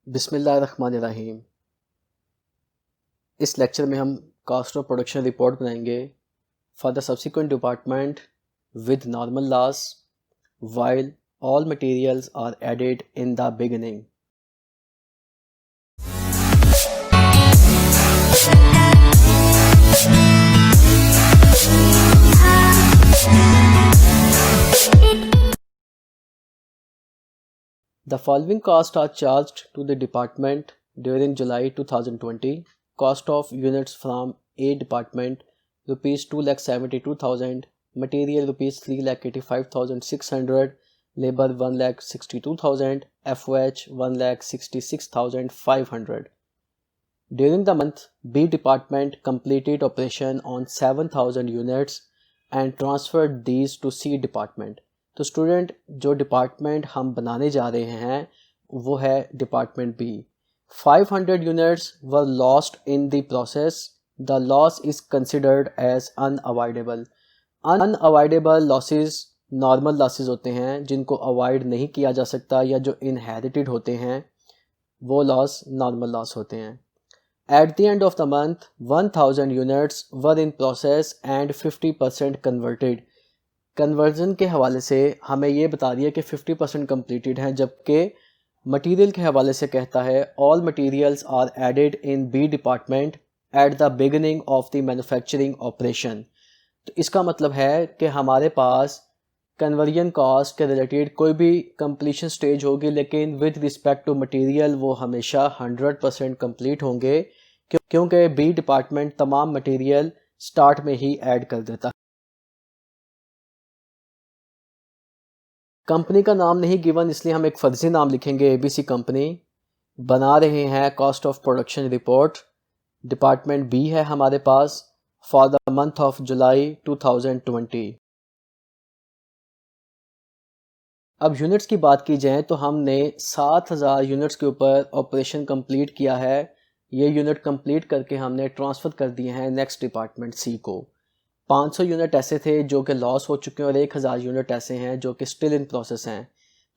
बिस्मिल्लाहिर्रहमानिर्रहीम। इस लेक्चर में हम कास्ट ऑफ प्रोडक्शन रिपोर्ट बनाएंगे for the subsequent department with normal loss while all materials are added in the beginning. The following costs are charged to the department during July 2020. Cost of units from A department rupees 2,72,000, material rupees 3,85,600, labor 1,62,000, FOH 1,66,500. During the month, B department completed operation on 7,000 units and transferred these to C department. तो student जो department हम बनाने जा रहे हैं वो है department B. 500 units were lost in the process. The loss is considered as unavoidable. Unavoidable losses normal losses होते हैं जिनको अवॉइड नहीं किया जा सकता या जो इनहेरिटेड होते हैं वो लॉस नॉर्मल लॉस होते हैं। At the end of the month 1000 units were in process and 50% converted. Conversion के हवाले से हमें ये बता दिया कि 50% कम्प्लीटेड हैं, जबकि मटेरियल के हवाले से कहता है all materials are added in B department at the beginning of the manufacturing operation. तो इसका मतलब है कि हमारे पास कन्वर्जन कॉस्ट के रिलेटेड कोई भी कंप्लीशन स्टेज होगी, लेकिन विद रिस्पेक्ट टू मटेरियल वो हमेशा 100% कंप्लीट होंगे, क्योंकि बी डिपार्टमेंट तमाम मटेरियल स्टार्ट में ही ऐड कर देता है। कंपनी का नाम नहीं गिवन, इसलिए हम एक फर्जी नाम लिखेंगे एबीसी कंपनी। बना रहे हैं cost of production report. Department B है हमारे पास for the month of July 2020। अब यूनिट्स की बात की जाए तो हमने 7000 यूनिट्स के ऊपर ऑपरेशन कंप्लीट किया है। ये यूनिट कंप्लीट करके हमने ट्रांसफ़र कर दिए हैं नेक्स्ट डिपार्टमेंट सी को। 500 यूनिट ऐसे थे जो कि लॉस हो चुके हैं और 1000 यूनिट ऐसे हैं जो कि स्टिल इन प्रोसेस हैं।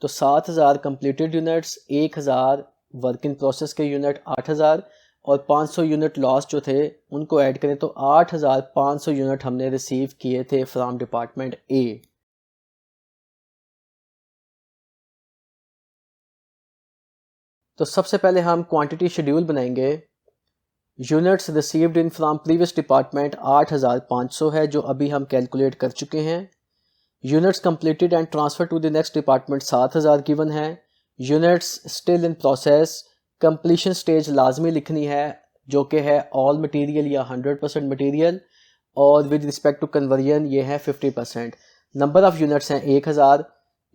तो 7000 completed units, 1000 work in process के यूनिट 8000 और 500 यूनिट लॉस जो थे उनको ऐड करें तो 8500 यूनिट हमने रिसीव किए थे फ्रॉम डिपार्टमेंट ए। तो सबसे पहले हम क्वांटिटी शेड्यूल बनाएंगे। Units received in from previous department 8500 है, जो अभी हम कैलकुलेट कर चुके हैं। Units completed and transfer to the next department 7000 given है। Units still in process, completion stage लाजमी लिखनी है जो कि है ऑल मटेरियल या 100% मटेरियल, और विद रिस्पेक्ट टू कन्वर्जन ये है 50%। नंबर ऑफ़ यूनिट्स हैं 1000।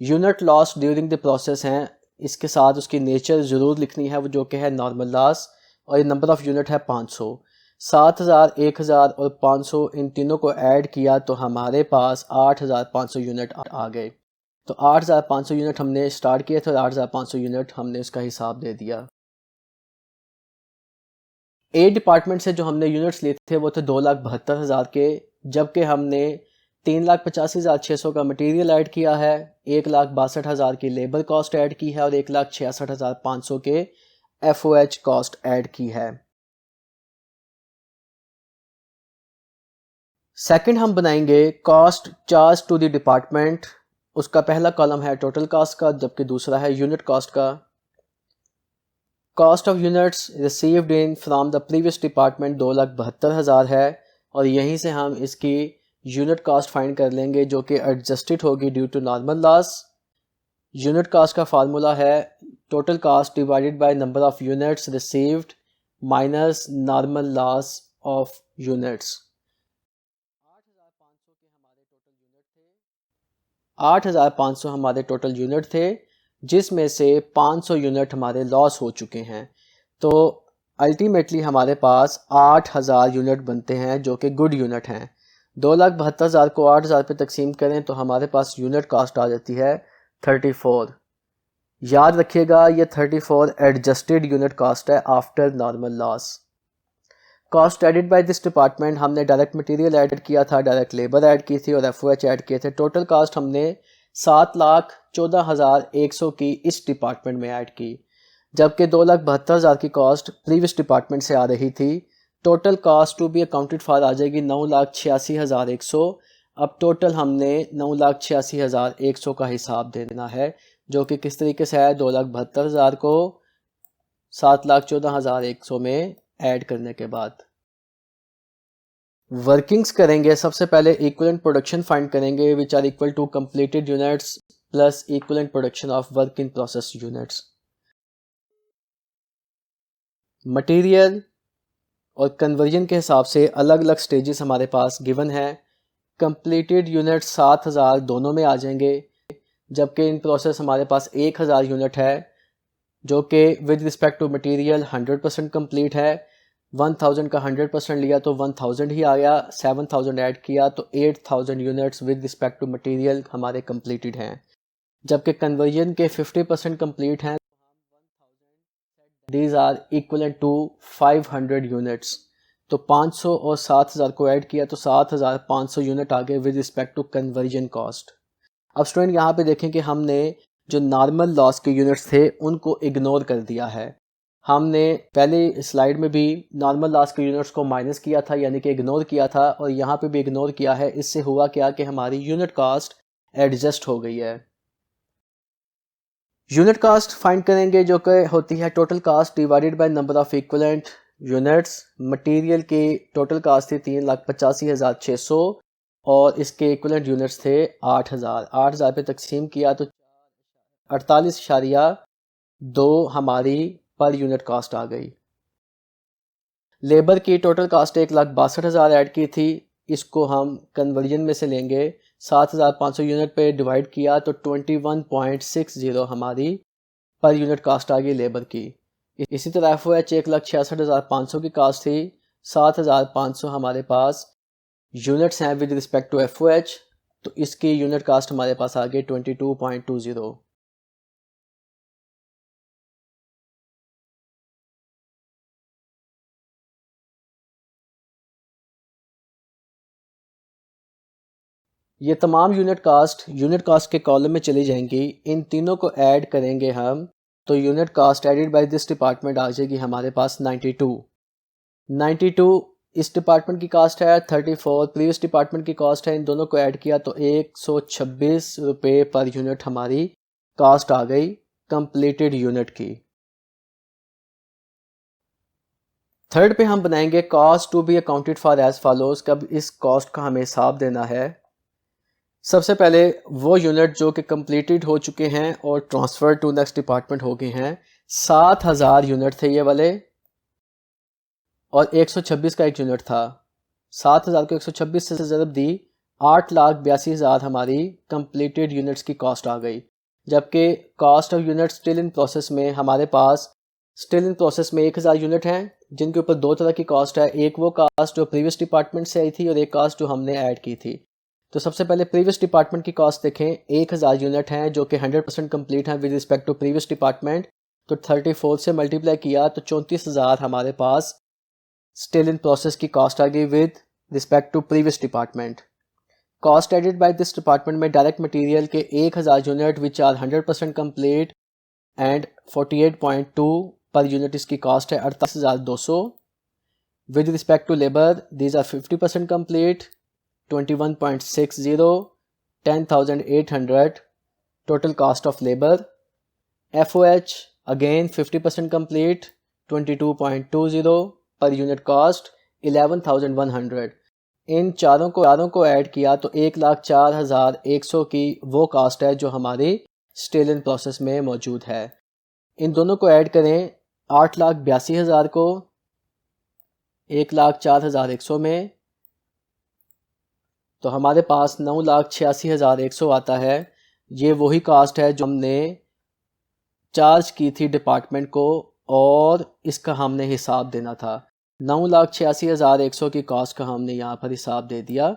Unit loss during the process हैं, इसके साथ उसकी नेचर ज़रूर लिखनी है वो जो कि है नॉर्मल लॉस, और ये नंबर ऑफ़ यूनिट है 500। 7000, 1000 और 500 इन तीनों को ऐड किया तो हमारे पास 8500 यूनिट आ गए। तो 8500 यूनिट हमने स्टार्ट किए थे और 8500 यूनिट हमने उसका हिसाब दे दिया। ए डिपार्टमेंट से जो हमने यूनिट्स लिए थे वो थे 2,72,000 के, जबकि हमने 3,85,600 का मटेरियल ऐड किया है, 1,62,000 की लेबर कॉस्ट ऐड की है और 1,66,500 के FOH कॉस्ट ऐड की है। सेकंड हम बनाएंगे cost charge to the department. उसका पहला कॉलम है टोटल कॉस्ट का, जबकि दूसरा है यूनिट कॉस्ट का। Cost of units received in from the previous department 2,72,000 है, और यहीं से हम इसकी यूनिट कॉस्ट फाइंड कर लेंगे जो कि एडजस्टेड होगी due to normal loss. Unit cost का फार्मूला है total cost divided by number of units received minus normal loss of units. 8500 हमारे टोटल यूनिट थे, जिसमें से 500 यूनिट हमारे लॉस हो चुके हैं। तो अल्टीमेटली हमारे पास 8000 यूनिट बनते हैं जो कि गुड यूनिट हैं। 2,72,000 को 8000 पे तकसीम करें तो हमारे पास यूनिट कॉस्ट आ जाती है 34। याद रखिएगा ये 34 एडजस्टेड यूनिट कॉस्ट है after normal loss. Cost added by this department, हमने डायरेक्ट मटेरियल ऐड किया था, डायरेक्ट लेबर ऐड की थी और FOH ऐड किए थे। टोटल कॉस्ट हमने 7,14,100 की इस डिपार्टमेंट में ऐड की। जबकि 2,72,000 की कॉस्ट प्रीवियस डिपार्टमेंट से आ रही थी। Total cost to be accounted for आ जाएगी 9,86,100। अब टोटल हमने 9,86,100 का हिसाब देना है, जो कि किस तरीके से है, 2,72,000 को 7,14,100 में ऐड करने के बाद वर्किंग्स करेंगे। सबसे पहले इक्विवेलेंट प्रोडक्शन फाइंड करेंगे, which are equal to completed units plus equivalent production of work in process units. Material और कन्वर्जन के हिसाब से अलग अलग स्टेजेस हमारे पास गिवन है। कंप्लीटेड यूनिट 7,000 दोनों में आ जाएंगे, जबकि इन प्रोसेस हमारे पास 1,000 यूनिट है, जो कि with respect to material 100% complete है। 1,000 का 100% लिया तो 1,000 ही आ गया, 7,000 ऐड किया तो 8,000 units with respect to material हमारे कंप्लीटेड हैं। जबकि कन्वर्जन के 50% कंप्लीट हैं, these are equivalent to 500 units. तो 500 और 7,000 को ऐड किया तो 7,500 यूनिट आ गए with respect to conversion cost. अब स्टूडेंट यहाँ पे देखें कि हमने जो नॉर्मल लॉस के यूनिट्स थे उनको इग्नोर कर दिया है। हमने पहले स्लाइड में भी नॉर्मल लॉस के यूनिट्स को माइनस किया था, यानी कि इग्नोर किया था, और यहाँ पे भी इग्नोर किया है। इससे हुआ क्या कि हमारी यूनिट कॉस्ट एडजस्ट हो गई है। यूनिट कॉस्ट फाइंड करेंगे, जो कि होती है total cost divided by number of equivalent units. Material की टोटल कॉस्ट थी 3,85,600 और इसके इक्विवेलेंट यूनिट्स थे 8,000। 8,000 पे तकसीम किया तो 48.2 हमारी पर यूनिट कॉस्ट आ गई। लेबर की टोटल कॉस्ट 1,62,000 ऐड की थी, इसको हम कन्वर्जन में से लेंगे, 7,500 यूनिट पे डिवाइड किया तो 21.60 हमारी पर यूनिट कॉस्ट आ गई लेबर की। इसी तरह FOH 1,66,500 की कॉस्ट थी, 7,500 हमारे पास यूनिट्स हैं विद रिस्पेक्ट टू FOH, तो इसकी यूनिट कॉस्ट हमारे पास आ गई 22.20। ये तमाम यूनिट कास्ट के कॉलम में चली जाएंगी। इन तीनों को ऐड करेंगे हम, तो unit cost added by this department आ जाएगी हमारे पास 92। इस डिपार्टमेंट की कास्ट है 34, प्रीवियस डिपार्टमेंट की कास्ट है। इन दोनों को ऐड किया तो 126 रुपये पर यूनिट हमारी कास्ट आ गई कंप्लीटेड यूनिट की। थर्ड पे हम बनाएंगे cost to be accounted for as follows. कब इस कॉस्ट का हमें हिसाब देना है। सबसे पहले वो यूनिट जो कि कंप्लीटेड हो चुके हैं और ट्रांसफ़र टू नेक्स्ट डिपार्टमेंट हो गए हैं। 7,000 यूनिट थे ये वाले और 126 का एक यूनिट था। 7,000 को 126 से ज़रब दी, 8,82,000 हमारी कंप्लीटेड यूनिट्स की कॉस्ट आ गई। जबकि cost of unit still in process में हमारे पास स्टिल इन प्रोसेस में 1,000 यूनिट हैं, जिनके ऊपर दो तरह की कॉस्ट है। एक वो कॉस्ट जो प्रीवियस डिपार्टमेंट से आई थी और एक कॉस्ट जो हमने ऐड की थी। तो सबसे पहले प्रीवियस डिपार्टमेंट की कॉस्ट देखें, 1,000 यूनिट हैं जो कि 100% कंप्लीट हैं with respect to previous department. तो 34 से मल्टीप्लाई किया तो 34,000 हमारे पास स्टिल इन प्रोसेस की कॉस्ट आ गई with respect to previous department. Cost added by this department में डायरेक्ट मटेरियल के 1,000 unit which are 100% complete and 48.2 per unit इसकी कॉस्ट है 48,200। With respect to labour these are 50% complete 21.60, 10,800 total cost of labor. FOH again 50% complete 22.20 per unit cost 11,100। इन चारों को add किया तो 1,04,100 की वो कास्ट है जो हमारी स्टिल इन प्रोसेस में मौजूद है। इन दोनों को ऐड करें 8,82,000 को 1,04,100 में, तो हमारे पास 9,86,100 आता है। ये वही कास्ट है जो हमने चार्ज की थी डिपार्टमेंट को और इसका हमने हिसाब देना था। 9,86,100 की कास्ट का हमने यहाँ पर हिसाब दे दिया।